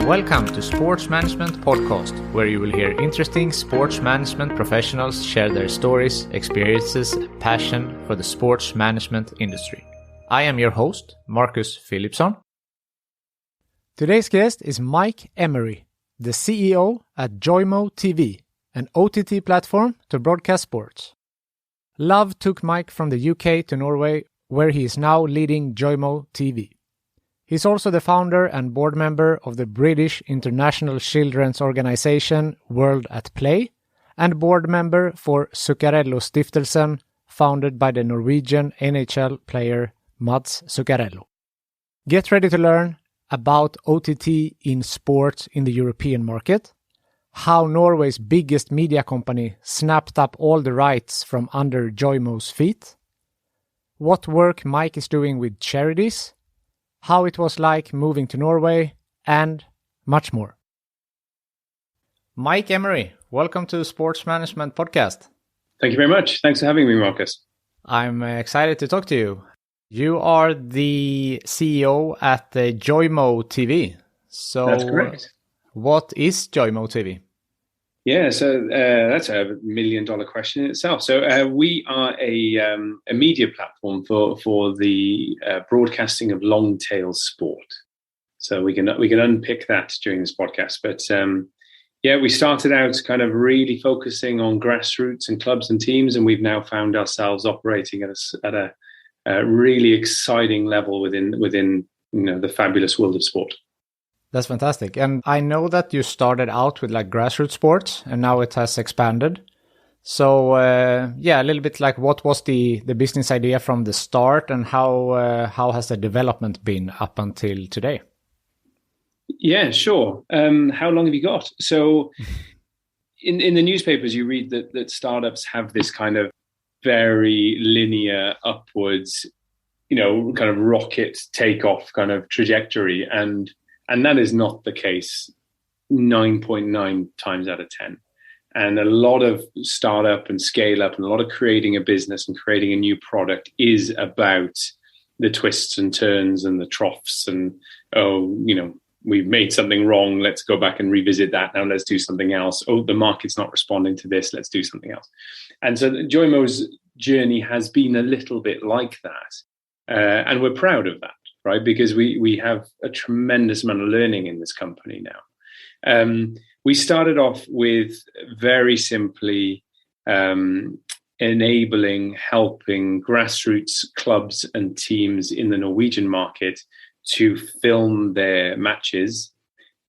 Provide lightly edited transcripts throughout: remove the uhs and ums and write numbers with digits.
Welcome to Sports Management Podcast, where you will hear interesting sports management professionals share their stories, experiences, and passion for the sports management industry. I am your host, Marcus Philipson. Today's guest is Mike Emery, the CEO at Joymo TV, an OTT platform to broadcast sports. Love took Mike from the UK to Norway, where he is now leading Joymo TV. He's also the founder and board member of the British international children's organization World at Play and board member for Zuccarellostiftelsen, founded by the Norwegian NHL player Mads Zuccarello. Get ready to learn about OTT in sports in the European market, how Norway's biggest media company snapped up all the rights from under Joymo's feet, what work Mike is doing with charities, how it was like moving to Norway, and much more. Mike Emery, welcome to the Sports Management Podcast. Thank you very much. Thanks for having me, Marcus. I'm excited to talk to you. You are the CEO at the Joymo TV. So that's correct. What is Joymo TV? Yeah, so that's a $1 million question in itself. So we are a media platform for the broadcasting of long tail sport. So we can unpick that during this podcast. But we started out kind of really focusing on grassroots and clubs and teams, and we've now found ourselves operating at a really exciting level within the fabulous world of sport. That's fantastic. And I know that you started out with like grassroots sports and now it has expanded. So a little bit like what was the business idea from the start and how has the development been up until today? Yeah, sure. How long have you got? So in the newspapers, you read that startups have this kind of very linear upwards, kind of rocket takeoff kind of trajectory. And that is not the case 9.9 times out of 10. And a lot of startup and scale up and a lot of creating a business and creating a new product is about the twists and turns and the troughs and, we've made something wrong. Let's go back and revisit that. Now let's do something else. Oh, the market's not responding to this. Let's do something else. And so Joymo's journey has been a little bit like that. And we're proud of that. Right, because we have a tremendous amount of learning in this company now. We started off with very simply helping grassroots clubs and teams in the Norwegian market to film their matches,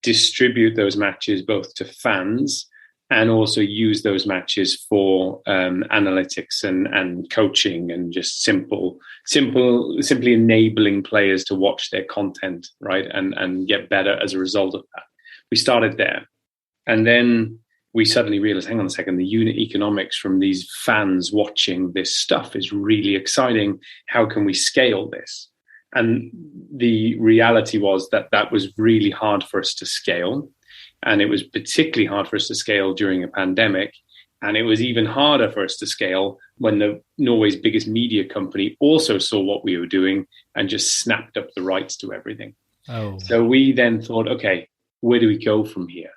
distribute those matches both to fans, and also use those matches for analytics and coaching and just simply enabling players to watch their content, right, and get better as a result of that. We started there. And then we suddenly realized, hang on a second, the unit economics from these fans watching this stuff is really exciting. How can we scale this? And the reality was that was really hard for us to scale. And it was particularly hard for us to scale during a pandemic. And it was even harder for us to scale when Norway's biggest media company also saw what we were doing and just snapped up the rights to everything. Oh. So we then thought, okay, where do we go from here?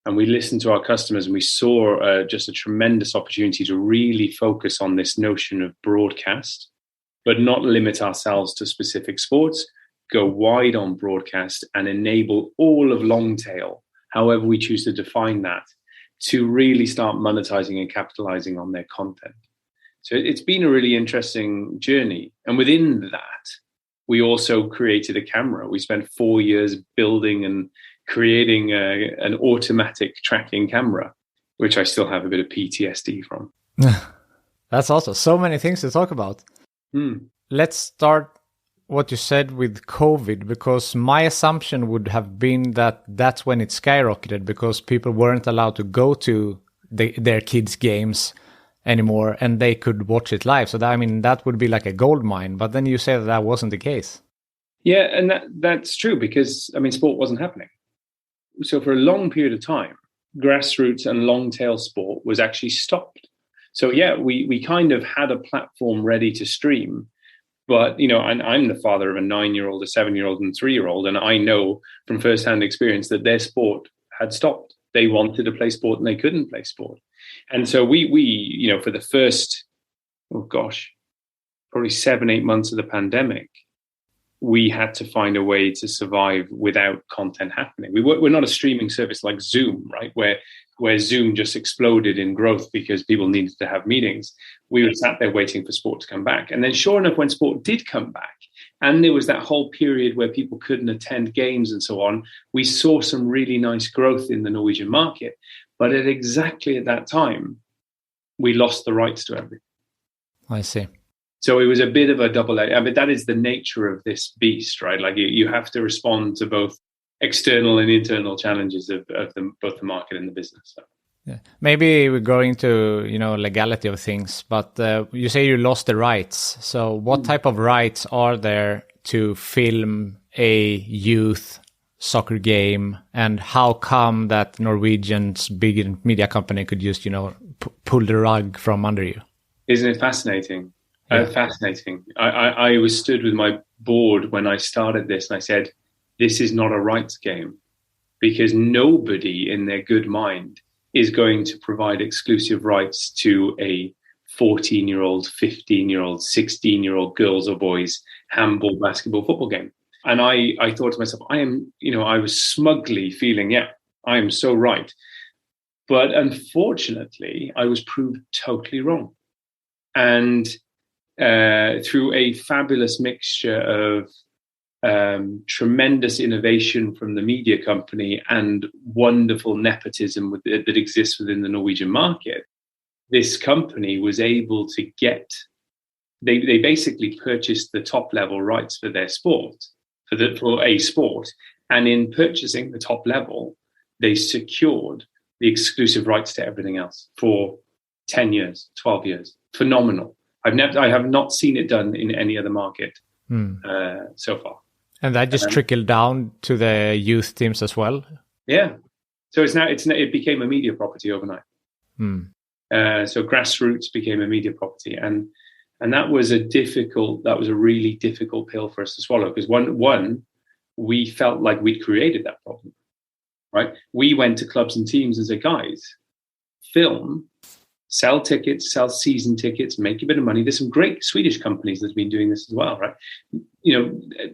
And we listened to our customers and we saw just a tremendous opportunity to really focus on this notion of broadcast, but not limit ourselves to specific sports, go wide on broadcast and enable all of long tail, however we choose to define that, to really start monetizing and capitalizing on their content. So it's been a really interesting journey. And within that, we also created a camera. We spent 4 years building and creating an automatic tracking camera, which I still have a bit of PTSD from. That's also so many things to talk about. Let's start what you said with COVID, because my assumption would have been that that's when it skyrocketed because people weren't allowed to go to their kids' games anymore and they could watch it live. So that would be like a gold mine. But then you say that wasn't the case. Yeah, and that's true because, sport wasn't happening. So for a long period of time, grassroots and long tail sport was actually stopped. So yeah, we kind of had a platform ready to stream, But, and I'm the father of a 9-year-old, a 7-year-old, and 3-year-old. And I know from firsthand experience that their sport had stopped. They wanted to play sport and they couldn't play sport. And so we for the first, probably 7-8 months of the pandemic, we had to find a way to survive without content happening. We're not a streaming service like Zoom, right? Where Zoom just exploded in growth because people needed to have meetings. We were sat there waiting for sport to come back. And then sure enough, when sport did come back, and there was that whole period where people couldn't attend games and so on, we saw some really nice growth in the Norwegian market. But exactly at that time, we lost the rights to everything. I see. So it was a bit of a double edge. I mean, that is the nature of this beast, right? Like you have to respond to both external and internal challenges of both the market and the business. So. Yeah. Maybe we're going to, legality of things, but you say you lost the rights. So what type of rights are there to film a youth soccer game, and how come that Norwegian's big media company could just, pull the rug from under you? Isn't it fascinating? Fascinating. I was stood with my board when I started this, and I said, this is not a rights game, because nobody in their good mind is going to provide exclusive rights to a 14-year-old, 15-year-old, 16-year-old girls or boys handball, basketball, football game. And I thought to myself, I was smugly feeling, I am so right. But unfortunately, I was proved totally wrong. And through a fabulous mixture of tremendous innovation from the media company and wonderful nepotism that exists within the Norwegian market, this company was able to get, they basically purchased the top level rights for their sport, for a sport. And in purchasing the top level, they secured the exclusive rights to everything else for 10 years, 12 years. Phenomenal. I have not seen it done in any other market so far. And that just trickled down to the youth teams as well? Yeah. So it became a media property overnight. So grassroots became a media property. And that was a really difficult pill for us to swallow, because one, we felt like we'd created that problem, right? We went to clubs and teams and said, guys, film, sell tickets, sell season tickets, make a bit of money. There's some great Swedish companies that have been doing this as well, right?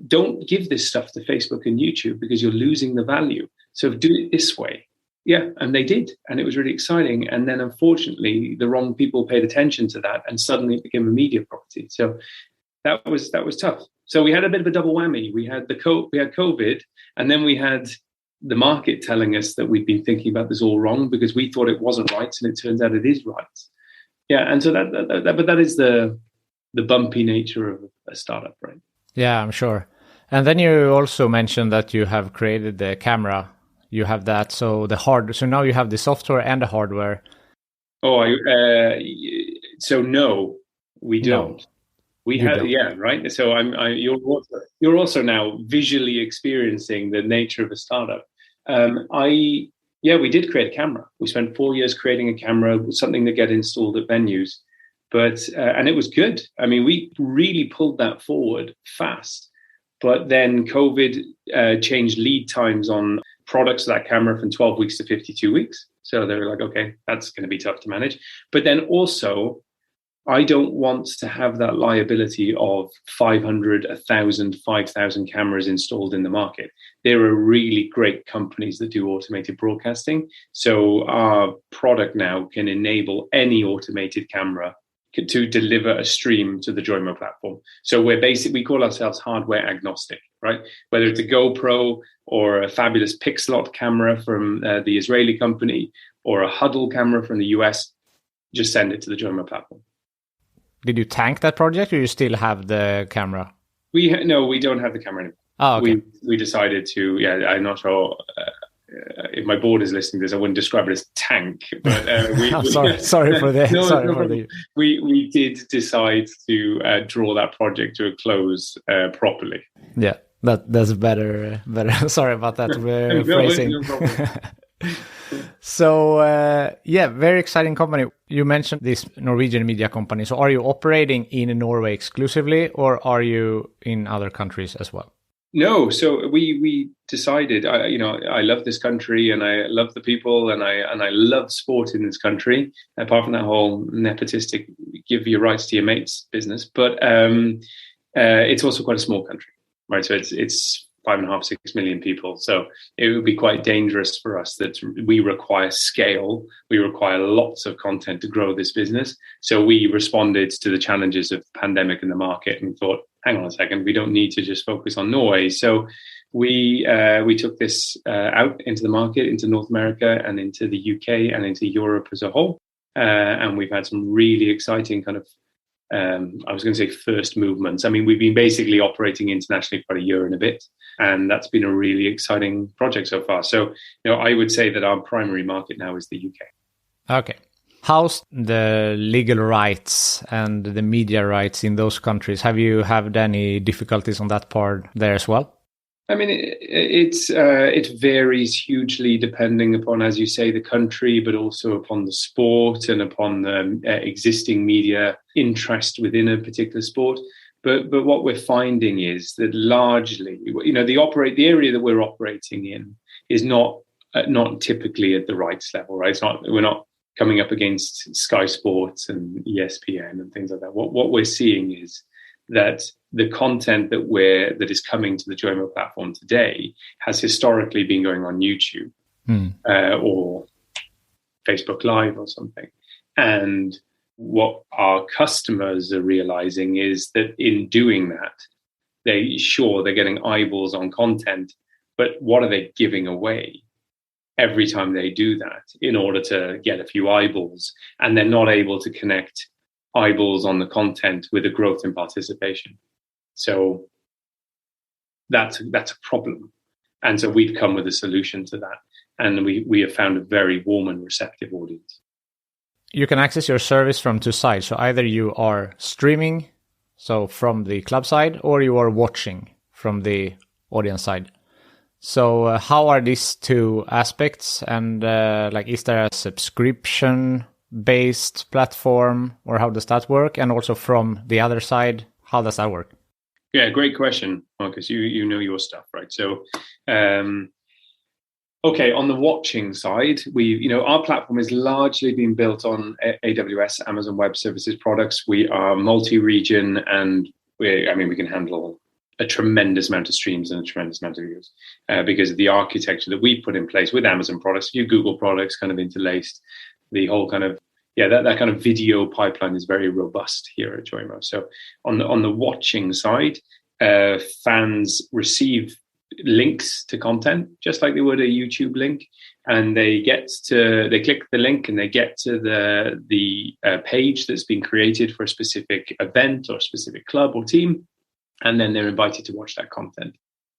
Don't give this stuff to Facebook and YouTube because you're losing the value. So do it this way. Yeah, and they did, and it was really exciting. And then, unfortunately, the wrong people paid attention to that, and suddenly it became a media property. So that was tough. So we had a bit of a double whammy. We had COVID, and then we had the market telling us that we'd been thinking about this all wrong because we thought it wasn't right, and it turns out it is right. Yeah, and so that is the bumpy nature of a startup, right? Yeah, I'm sure. And then you also mentioned that you have created the camera. You have that, so now you have the software and the hardware. So no, we don't. We have, right. So you're also now visually experiencing the nature of a startup. We did create a camera. We spent 4 years creating a camera, something that get installed at venues, and it was good. I mean, we really pulled that forward fast. But then COVID changed lead times on products of that camera from 12 weeks to 52 weeks. So they were like, okay, that's going to be tough to manage. But then also, I don't want to have that liability of 500, 1,000, 5,000 cameras installed in the market. There are really great companies that do automated broadcasting. So our product now can enable any automated camera to deliver a stream to the Joymo platform. So we call ourselves hardware agnostic, right? Whether it's a GoPro or a fabulous Pixelot camera from the Israeli company or a Huddle camera from the US, just send it to the Joymo platform. Did you tank that project, or you still have the camera? No, we don't have the camera anymore. Oh, okay. We decided to, I'm not sure if my board is listening to this, I wouldn't describe it as tank. But sorry for that. We did decide to draw that project to a close properly. Yeah, that's better. Sorry about that phrasing. No So, very exciting company. You mentioned this Norwegian media company. So are you operating in Norway exclusively, or are you in other countries as well? No, so we decided. I love this country, and I love the people, and I love sport in this country. Apart from that whole nepotistic, give your rights to your mates business, but it's also quite a small country, right? So it's 5.5-6 million people. So it would be quite dangerous for us that we require scale. We require lots of content to grow this business. So we responded to the challenges of the pandemic in the market and thought, hang on a second, we don't need to just focus on Norway. So we took this out into the market, into North America and into the UK and into Europe as a whole. And we've had some really exciting kind of, I was going to say first movements. I mean, we've been basically operating internationally for a year and a bit, and that's been a really exciting project so far. So, I would say that our primary market now is the UK. Okay. How's the legal rights and the media rights in those countries? Have you had any difficulties on that part there as well? I mean, it varies hugely depending upon, as you say, the country, but also upon the sport and upon the existing media interest within a particular sport. But what we're finding is that largely, the area that we're operating in is not typically at the rights level, right? We're not coming up against Sky Sports and ESPN and things like that. What we're seeing is that the content that is coming to the Joymo platform today has historically been going on YouTube or Facebook Live or something. And what our customers are realizing is that in doing that, they're getting eyeballs on content, but what are they giving away every time they do that in order to get a few eyeballs? And they're not able to connect eyeballs on the content with a growth in participation. So that's a problem. And so we've come with a solution to that. And we have found a very warm and receptive audience. You can access your service from two sides. So either you are streaming, so from the club side, or you are watching from the audience side. So how are these two aspects? And is there a subscription-based platform, or how does that work? And also from the other side, how does that work? Yeah, great question, Marcus. You know your stuff, right? So, okay, on the watching side, our platform is largely being built on AWS, Amazon Web Services products. We are multi-region, and we can handle a tremendous amount of streams and a tremendous amount of videos because of the architecture that we put in place with Amazon products, a few Google products kind of interlaced. The whole kind of that kind of video pipeline is very robust here at Joymo. So on the watching side, fans receive links to content just like they would a YouTube link, and they click the link and they get to the page that's been created for a specific event or a specific club or team, and then they're invited to watch that content.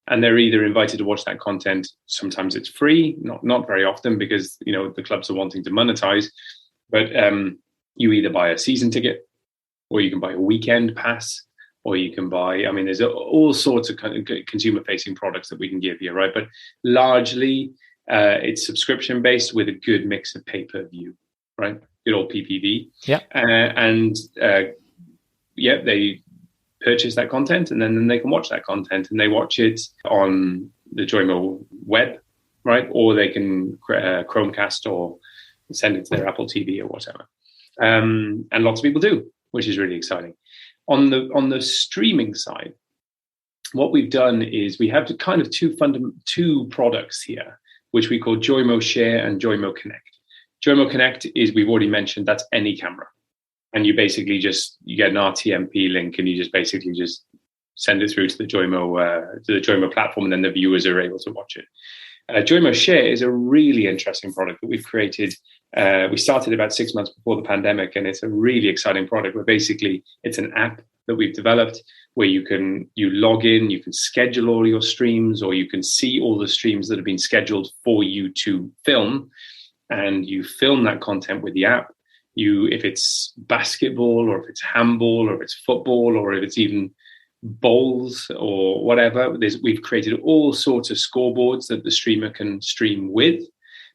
And they're either invited to watch that content. Sometimes it's free, not very often because the clubs are wanting to monetize. But you either buy a season ticket, or you can buy a weekend pass, or you can buy. There's all sorts of kind of consumer-facing products that we can give you, right? But largely, it's subscription-based with a good mix of pay-per-view, right? Good old PPV. Yeah. They purchase that content, and then they can watch that content, and they watch it on the Joymo web, right? Or they can Chromecast or send it to their Apple TV or whatever. And lots of people do, which is really exciting. On the streaming side, what we've done is we have kind of two products here, which we call Joymo Share and Joymo Connect. Joymo Connect is, we've already mentioned, that's any camera. And you basically you get an RTMP link, and you just basically send it through to the Joymo platform, and then the viewers are able to watch it. Joymo Share is a really interesting product that we've created. We started about 6 months before the pandemic, and it's a really exciting product where basically it's an app that we've developed where you log in, you can schedule all your streams, or you can see all the streams that have been scheduled for you to film, and you film that content with the app. If it's basketball, or if it's handball, or if it's football, or if it's even bowls or whatever, we've created all sorts of scoreboards that the streamer can stream with.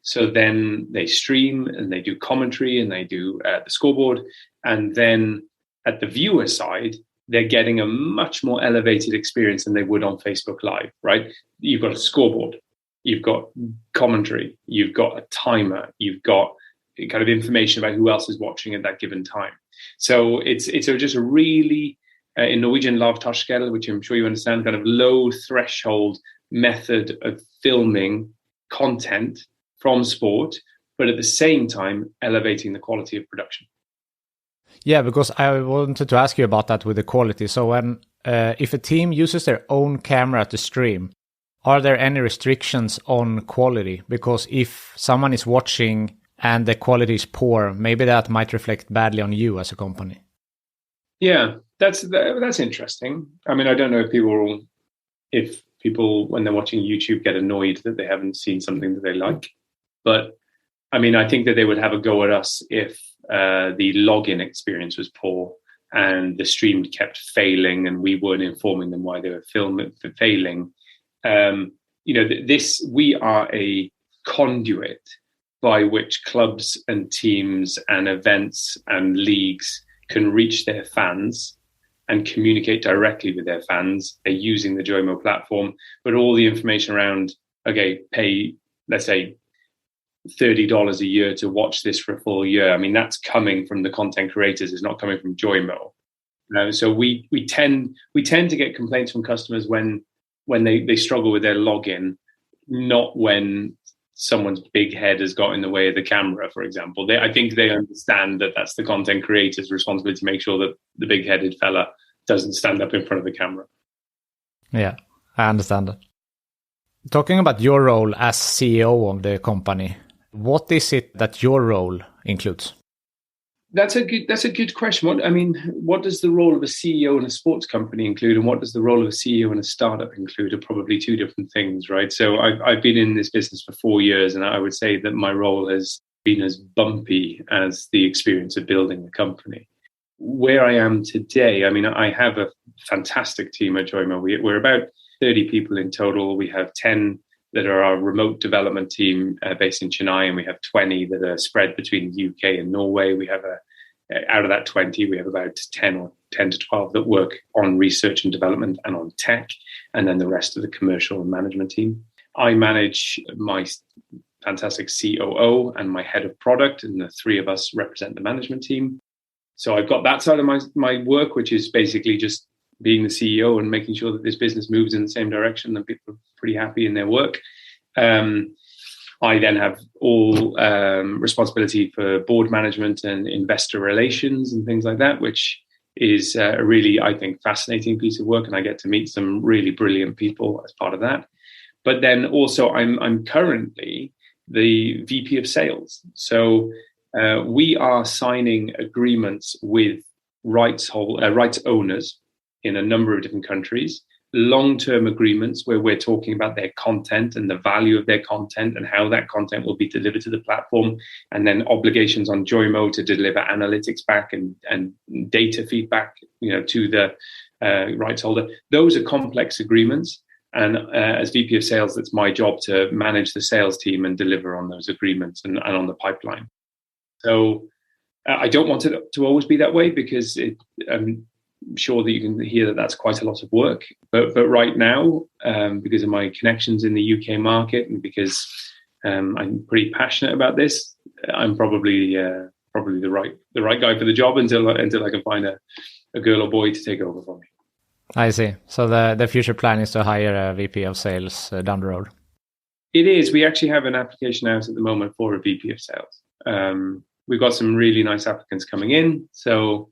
So then they stream and they do commentary and they do the scoreboard. And then at the viewer side, they're getting a much more elevated experience than they would on Facebook Live, right? You've got a scoreboard, you've got commentary, you've got a timer, you've got kind of information about who else is watching at that given time. So it's just a really, in Norwegian, lavterskel, which I'm sure you understand, kind of low threshold method of filming content from sport, but at the same time, elevating the quality of production. Yeah, because I wanted to ask you about that with the quality. So when if a team uses their own camera to stream, are there any restrictions on quality? Because if someone is watching and the quality is poor, maybe that might reflect badly on you as a company. Yeah, that's interesting. I mean, I don't know if people when they're watching YouTube get annoyed that they haven't seen something that they like, but I mean, I think that they would have a go at us if the login experience was poor and the stream kept failing and we weren't informing them why they were failing. We are a conduit by which clubs and teams and events and leagues can reach their fans and communicate directly with their fans. They're using the Joymo platform, but all the information around, okay, pay, let's say, $30 a year to watch this for a full year. I mean, that's coming from the content creators. It's not coming from Joymo. So we tend to get complaints from customers when they struggle with their login, not when someone's big head has got in the way of the camera, for example. I think they understand that that's the content creator's responsibility to make sure that the big-headed fella doesn't stand up in front of the camera. Yeah, I understand that. Talking about your role as CEO of the company, what is it that your role includes? That's a good question. What does the role of a CEO in a sports company include, and what does the role of a CEO in a startup include? Are probably two different things, right? So I've been in this business for 4 years, and I would say that my role has been as bumpy as the experience of building the company. Where I am today, I mean, I have a fantastic team at Joymo. We're about 30 people in total. We have 10 that are our remote development team based in Chennai, and we have 20 that are spread between the UK and Norway. We have out of that 20, we have about 10 to 12 that work on research and development and on tech, and then the rest of the commercial and management team. I manage my fantastic COO and my head of product, and the three of us represent the management team. So I've got that side of my work, which is basically just being the CEO and making sure that this business moves in the same direction and people are pretty happy in their work. I then have all responsibility for board management and investor relations and things like that, which is a really, I think, fascinating piece of work. And I get to meet some really brilliant people as part of that. But then also I'm currently the VP of sales. So we are signing agreements with rights owners in a number of different countries, long-term agreements where we're talking about their content and the value of their content and how that content will be delivered to the platform, and then obligations on Joymo to deliver analytics back and data feedback, to the rights holder. Those are complex agreements, and as VP of sales, that's my job to manage the sales team and deliver on those agreements and on the pipeline. So I don't want it to always be that way, because I'm sure that you can hear that that's quite a lot of work. But right now, because of my connections in the UK market and because I'm pretty passionate about this, I'm probably the right guy for the job until I can find a girl or boy to take over for me. I see. So the future plan is to hire a VP of sales down the road. It is. We actually have an application out at the moment for a VP of sales. We've got some really nice applicants coming in. So,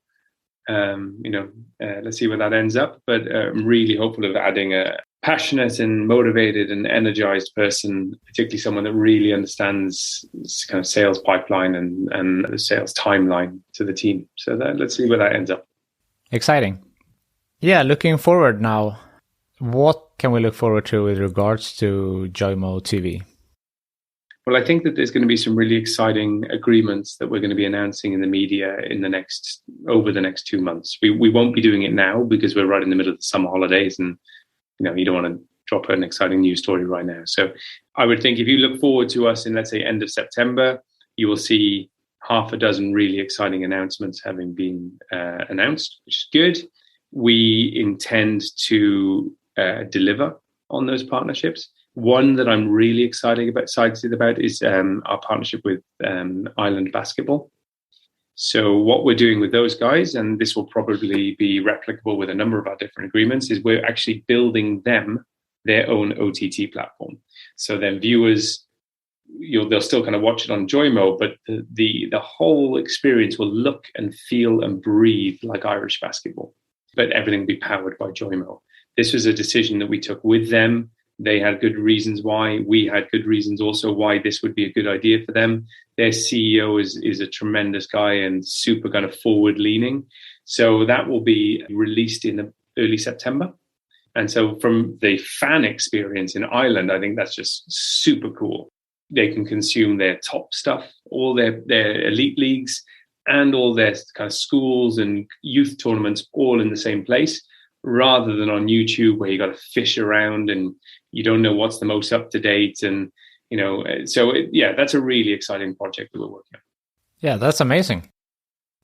let's see where that ends up. But I'm really hopeful of adding a passionate and motivated and energized person, particularly someone that really understands this kind of sales pipeline and the sales timeline to the team. So let's see where that ends up. Exciting. Yeah, looking forward now, what can we look forward to with regards to Joymo TV? Well, I think that there's going to be some really exciting agreements that we're going to be announcing in the media over the next 2 months. We won't be doing it now because we're right in the middle of the summer holidays, and you don't want to drop an exciting news story right now. So I would think if you look forward to us in, let's say, end of September, you will see half a dozen really exciting announcements having been announced, which is good. We intend to deliver on those partnerships. One that I'm really excited about is our partnership with Ireland Basketball. So what we're doing with those guys, and this will probably be replicable with a number of our different agreements, is we're actually building them their own OTT platform. So then viewers, they'll still kind of watch it on Joymo, but the whole experience will look and feel and breathe like Irish basketball, but everything will be powered by Joymo. This was a decision that we took with them. They had good reasons why. We had good reasons also why this would be a good idea for them. Their CEO is a tremendous guy and super kind of forward-leaning. So that will be released in early September. And so from the fan experience in Ireland, I think that's just super cool. They can consume their top stuff, all their elite leagues, and all their kind of schools and youth tournaments all in the same place, rather than on YouTube where you got to fish around and you don't know what's the most up to date. And, that's a really exciting project that we're working on. Yeah, that's amazing.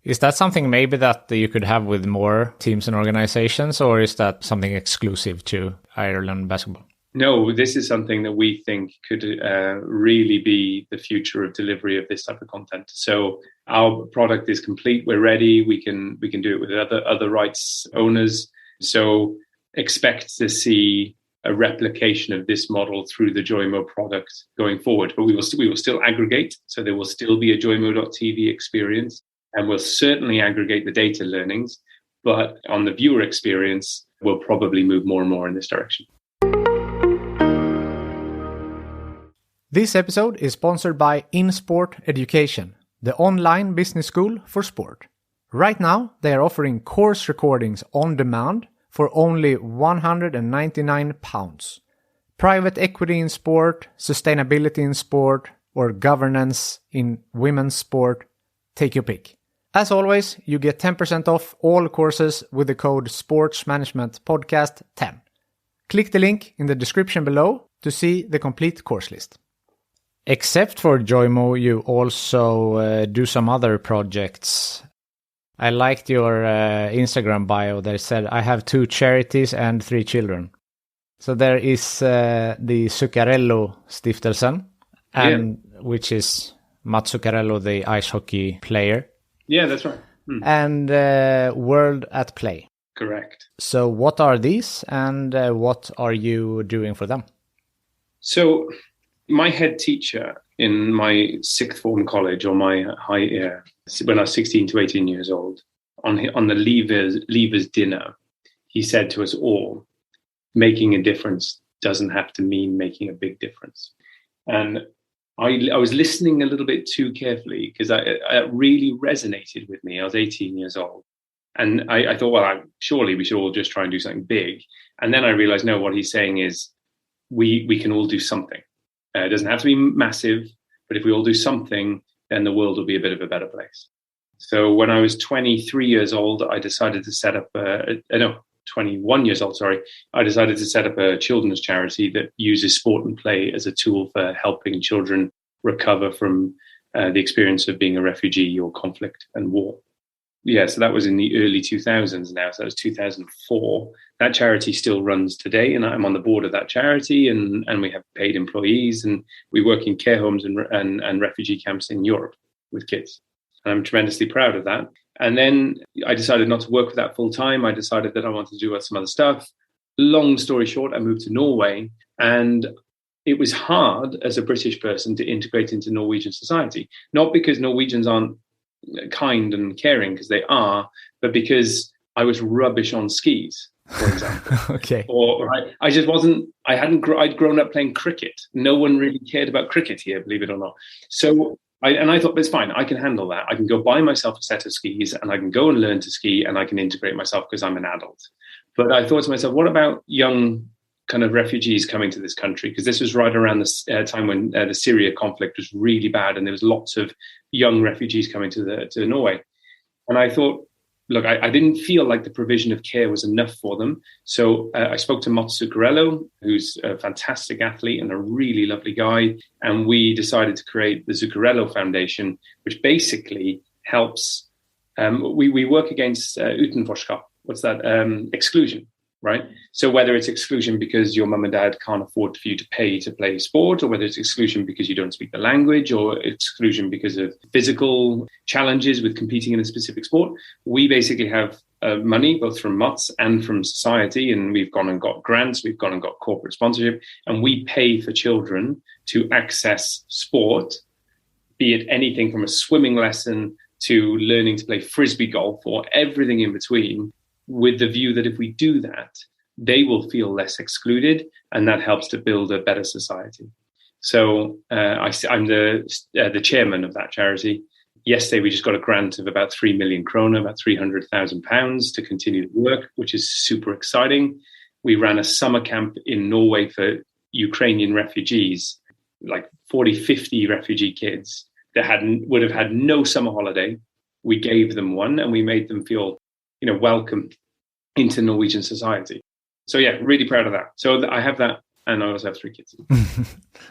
Is that something maybe that you could have with more teams and organizations, or is that something exclusive to Ireland basketball? No, this is something that we think could really be the future of delivery of this type of content. So our product is complete. We're ready. We can do it with other rights owners. So expect to see a replication of this model through the Joymo product going forward. But we will still aggregate. So there will still be a Joymo.tv experience, and we'll certainly aggregate the data learnings. But on the viewer experience, we'll probably move more and more in this direction. This episode is sponsored by InSport Education, the online business school for sport. Right now, they are offering course recordings on demand for only £199. Private equity in sport, sustainability in sport, or governance in women's sport, take your pick. As always, you get 10% off all courses with the code SPORTSMANAGEMENTPODCAST10. Click the link in the description below to see the complete course list. Except for Joymo, you also do some other projects. I liked your Instagram bio that said, I have 2 charities and 3 children. So there is the Zuccarellostiftelsen, which is Mads Zuccarello, the ice hockey player. Yeah, that's right. And World at Play. Correct. So what are these, and what are you doing for them? So my head teacher in my sixth form college, or my when I was 16 to 18 years old, on the leavers dinner, he said to us all, making a difference doesn't have to mean making a big difference. And I was listening a little bit too carefully, because it really resonated with me. I was 18 years old. And I thought, well, surely we should all just try and do something big. And then I realized, no, what he's saying is we can all do something. It doesn't have to be massive, but if we all do something, then the world will be a bit of a better place. So when I was 23 years old, I decided to set up 21 years old, sorry. I decided to set up a children's charity that uses sport and play as a tool for helping children recover from the experience of being a refugee or conflict and war. Yeah, so that was in the early 2000s now. So that was 2004. That charity still runs today, and I'm on the board of that charity, and we have paid employees, and we work in care homes and refugee camps in Europe with kids. And I'm tremendously proud of that. And then I decided not to work with that full time. I decided that I wanted to do some other stuff. Long story short, I moved to Norway, and it was hard as a British person to integrate into Norwegian society. Not because Norwegians aren't kind and caring, because they are, but because I was rubbish on skis, for example. Okay. Or I just wasn't. I'd grown up playing cricket. No one really cared about cricket here, believe it or not. So I thought, it's fine. I can handle that. I can go buy myself a set of skis, and I can go and learn to ski, and I can integrate myself because I'm an adult. But I thought to myself, what about young kind of refugees coming to this country? Because this was right around the time when the Syria conflict was really bad, and there was lots of young refugees coming to Norway. And I thought, look, I didn't feel like the provision of care was enough for them. So I spoke to Mads Zuccarello, who's a fantastic athlete and a really lovely guy. And we decided to create the Zuccarello Foundation, which basically helps. We work against utenforskap. What's that? Exclusion. Right. So whether it's exclusion because your mum and dad can't afford for you to pay to play sport, or whether it's exclusion because you don't speak the language, or exclusion because of physical challenges with competing in a specific sport, we basically have money both from Mats and from society. And we've gone and got grants, we've gone and got corporate sponsorship, and we pay for children to access sport, be it anything from a swimming lesson to learning to play frisbee golf or everything in between, with the view that if we do that, they will feel less excluded, and that helps to build a better society. So I'm the chairman of that charity. Yesterday, we just got a grant of about 3 million krona, about £300,000 to continue the work, which is super exciting. We ran a summer camp in Norway for Ukrainian refugees, like 40, 50 refugee kids that would have had no summer holiday. We gave them one, and we made them feel welcome into Norwegian society. So yeah, really proud of that. So I have that, and I also have 3 kids.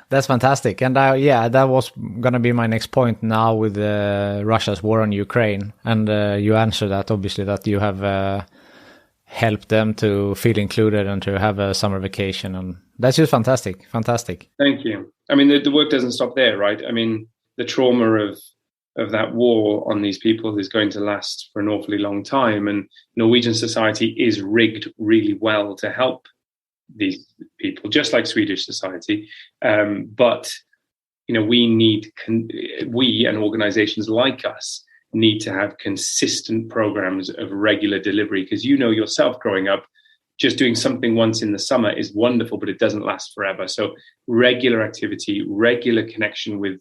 That's fantastic. And that was going to be my next point now with Russia's war on Ukraine. And you answered that, obviously, that you have helped them to feel included and to have a summer vacation. And that's just fantastic. Fantastic. Thank you. I mean, the work doesn't stop there, right? I mean, the trauma of that war on these people is going to last for an awfully long time. And Norwegian society is rigged really well to help these people, just like Swedish society. But, we and organizations like us need to have consistent programs of regular delivery, because yourself growing up, just doing something once in the summer is wonderful, but it doesn't last forever. So regular activity, regular connection with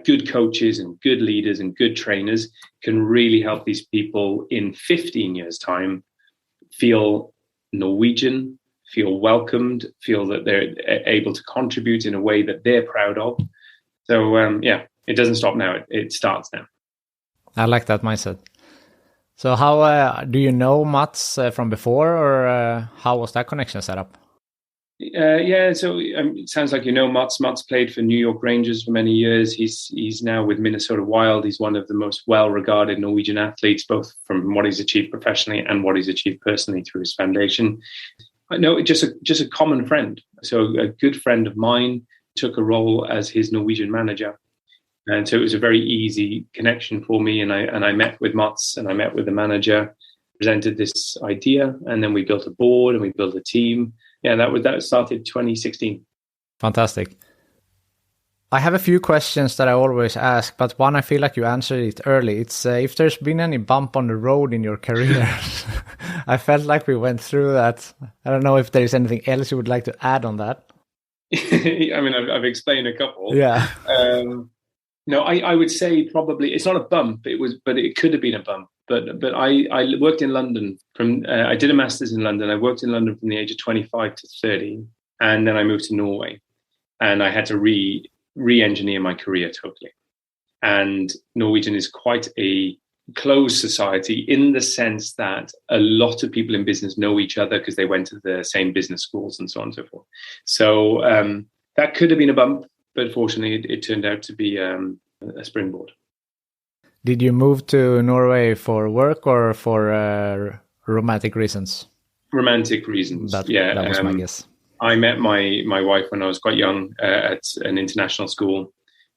good coaches and good leaders and good trainers can really help these people in 15 years' time feel Norwegian, feel welcomed, feel that they're able to contribute in a way that they're proud of. So, it doesn't stop now. It starts now. I like that mindset. So how do you know Mats from before, or how was that connection set up? So it sounds like Mats. Mats played for New York Rangers for many years. He's now with Minnesota Wild. He's one of the most well-regarded Norwegian athletes, both from what he's achieved professionally and what he's achieved personally through his foundation. No, just a common friend. So a good friend of mine took a role as his Norwegian manager, and so it was a very easy connection for me. And I met with Mats, and I met with the manager, presented this idea, and then we built a board and we built a team. Yeah, that started 2016. Fantastic. I have a few questions that I always ask, but one I feel like you answered it early. It's if there's been any bump on the road in your career. I felt like we went through that. I don't know if there's anything else you would like to add on that. I mean, I've explained a couple. Yeah. No, I would say probably it's not a bump. But it could have been a bump. But I worked in London I did a master's in London. I worked in London from the age of 25 to 30, and then I moved to Norway, and I had to re-engineer my career totally. And Norwegian is quite a closed society in the sense that a lot of people in business know each other because they went to the same business schools and so on and so forth. So that could have been a bump, but fortunately it turned out to be a springboard. Did you move to Norway for work or for romantic reasons? Romantic reasons. That was my guess. I met my wife when I was quite young at an international school.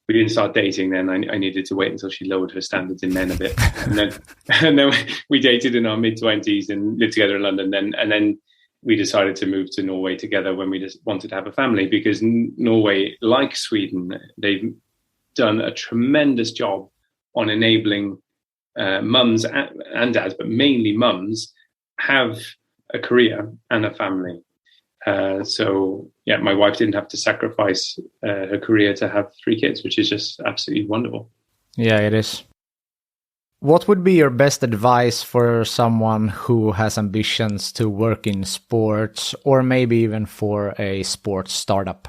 We didn't start dating then. I needed to wait until she lowered her standards in men a bit. and then we dated in our mid-20s and lived together in London. And then we decided to move to Norway together when we just wanted to have a family, because Norway, like Sweden, they've done a tremendous job on enabling mums and dads, but mainly mums, have a career and a family. So my wife didn't have to sacrifice her career to have 3 kids, which is just absolutely wonderful. Yeah, it is. What would be your best advice for someone who has ambitions to work in sports, or maybe even for a sports startup?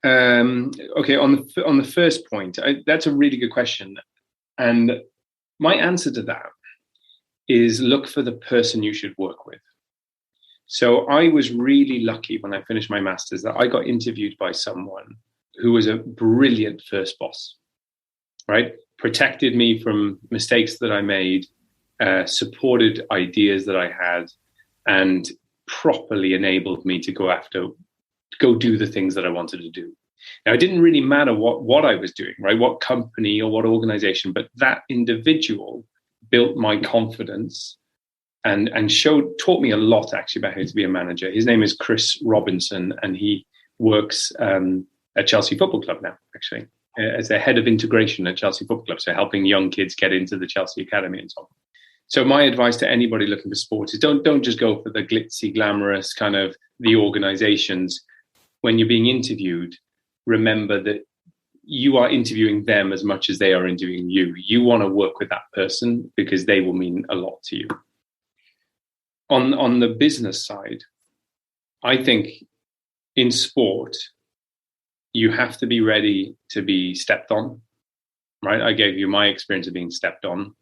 Okay, on the first point, that's a really good question. And my answer to that is look for the person you should work with. So I was really lucky when I finished my master's that I got interviewed by someone who was a brilliant first boss, right? Protected me from mistakes that I made, supported ideas that I had, and properly enabled me to go do the things that I wanted to do. Now, it didn't really matter what I was doing, right? What company or what organization, but that individual built my confidence and taught me a lot actually about how to be a manager. His name is Chris Robinson, and he works at Chelsea Football Club now, actually, as the head of integration at Chelsea Football Club, so helping young kids get into the Chelsea Academy and so on. So my advice to anybody looking for sports is don't just go for the glitzy, glamorous kind of the organizations. When you're being interviewed, remember that you are interviewing them as much as they are interviewing you. You want to work with that person because they will mean a lot to you. On the business side, I think in sport, you have to be ready to be stepped on, right? I gave you my experience of being stepped on.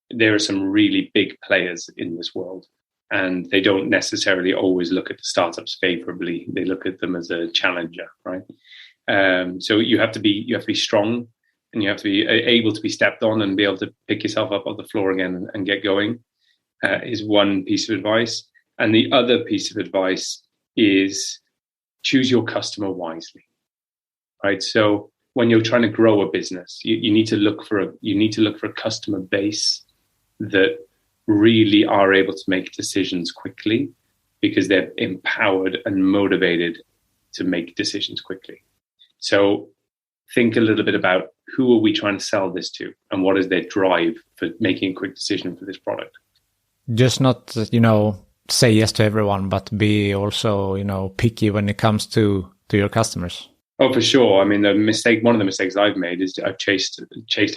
There are some really big players in this world, and they don't necessarily always look at the startups favorably. They look at them as a challenger, right? So you have to be strong, and you have to be able to be stepped on and be able to pick yourself up off the floor again and get going. Is one piece of advice. And the other piece of advice is choose your customer wisely, right? So when you're trying to grow a business, you need to look for a customer base that really are able to make decisions quickly because they're empowered and motivated to make decisions quickly. So think a little bit about who are we trying to sell this to and what is their drive for making a quick decision for this product. Just not, say yes to everyone, but be also, picky when it comes to your customers. Oh, for sure. I mean, one of the mistakes I've made is I've chased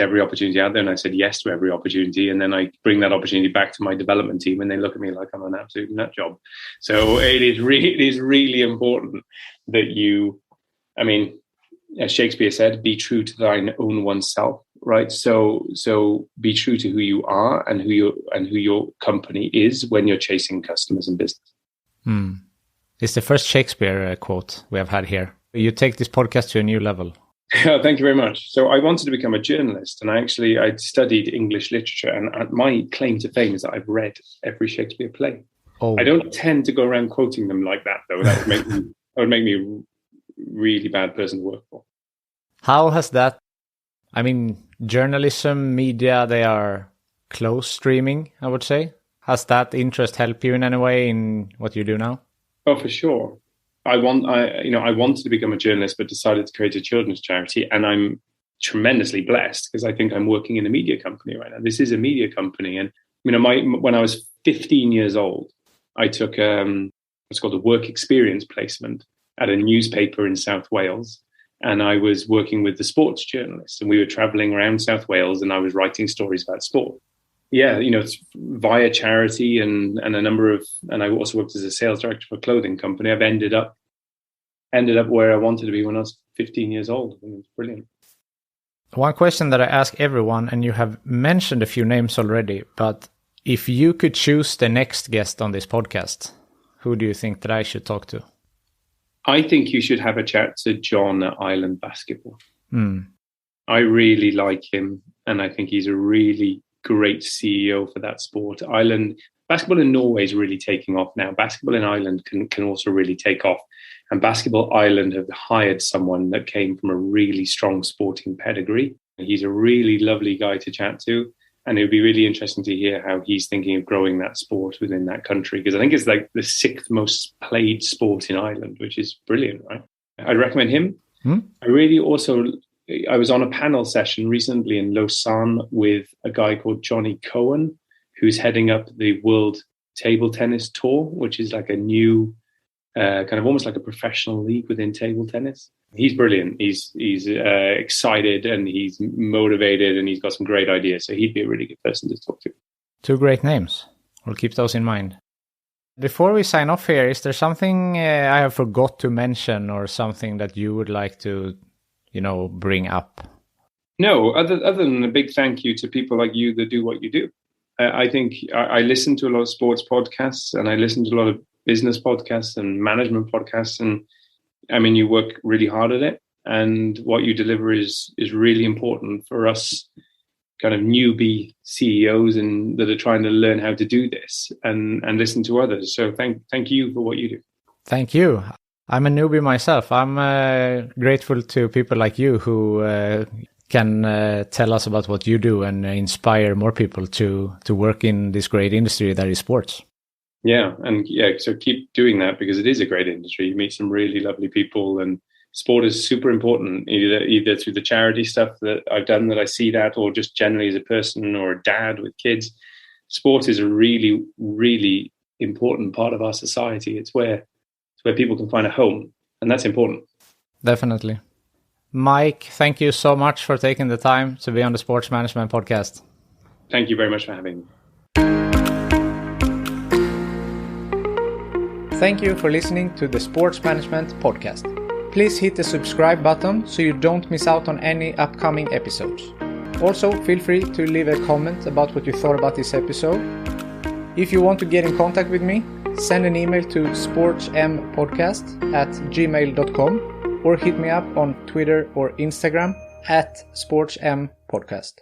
every opportunity out there, and I said yes to every opportunity, and then I bring that opportunity back to my development team, and they look at me like I'm an absolute nut job. So it is really important that as Shakespeare said, be true to thine own oneself, right? So be true to who you are and who your company is when you're chasing customers and business. It's the first Shakespeare quote we have had here. You take this podcast to a new level. Thank you very much. So I wanted to become a journalist, and I'd studied English literature, and my claim to fame is that I've read every Shakespeare play. Oh. I don't tend to go around quoting them like that, though. That would make me a really bad person to work for. How has that, journalism, media, they are close streaming, I would say. Has that interest helped you in any way in what you do now? Oh, for sure. I wanted to become a journalist, but decided to create a children's charity, and I'm tremendously blessed because I think I'm working in a media company right now. This is a media company, and when I was 15 years old, I took what's called a work experience placement at a newspaper in South Wales, and I was working with the sports journalists, and we were traveling around South Wales, and I was writing stories about sport. Yeah, it's via charity and I also worked as a sales director for a clothing company. I've ended up where I wanted to be when I was 15 years old. I think it's brilliant. One question that I ask everyone, and you have mentioned a few names already, but if you could choose the next guest on this podcast, who do you think that I should talk to? I think you should have a chat to John at Island Basketball. I really like him, and I think he's a really great CEO for that sport. Basketball in Norway is really taking off now. Basketball in Ireland can also really take off. And Basketball Ireland have hired someone that came from a really strong sporting pedigree. He's a really lovely guy to chat to. And it would be really interesting to hear how he's thinking of growing that sport within that country. Because I think it's like the 6th most played sport in Ireland, which is brilliant, right? I'd recommend him. I was on a panel session recently in Lausanne with a guy called Johnny Cohen, who's heading up the World Table Tennis Tour, which is like a new kind of almost like a professional league within table tennis. He's brilliant. He's excited and he's motivated and he's got some great ideas. So he'd be a really good person to talk to. 2 great names. We'll keep those in mind. Before we sign off here, is there something I have forgot to mention or something that you would like to bring up? No, other than a big thank you to people like you that do what you do. I think I listen to a lot of sports podcasts, and I listen to a lot of business podcasts and management podcasts. And I mean, you work really hard at it, and what you deliver is really important for us kind of newbie CEOs and that are trying to learn how to do this and listen to others. So thank you for what you do. Thank you. I'm a newbie myself. I'm grateful to people like you who can tell us about what you do and inspire more people to work in this great industry that is sports. Yeah, so keep doing that, because it is a great industry. You meet some really lovely people, and sport is super important, either through the charity stuff that I've done that I see that, or just generally as a person or a dad with kids. Sport is a really, really important part of our society. It's where people can find a home, and that's important. Definitely. Mike, thank you so much for taking the time to be on the Sports Management Podcast. Thank you very much for having me. Thank you for listening to the Sports Management Podcast. Please hit the subscribe button so you don't miss out on any upcoming episodes. Also, feel free to leave a comment about what you thought about this episode. If you want to get in contact with me, send an email to sportsmpodcast@gmail.com or hit me up on Twitter or Instagram @sportmpodcast.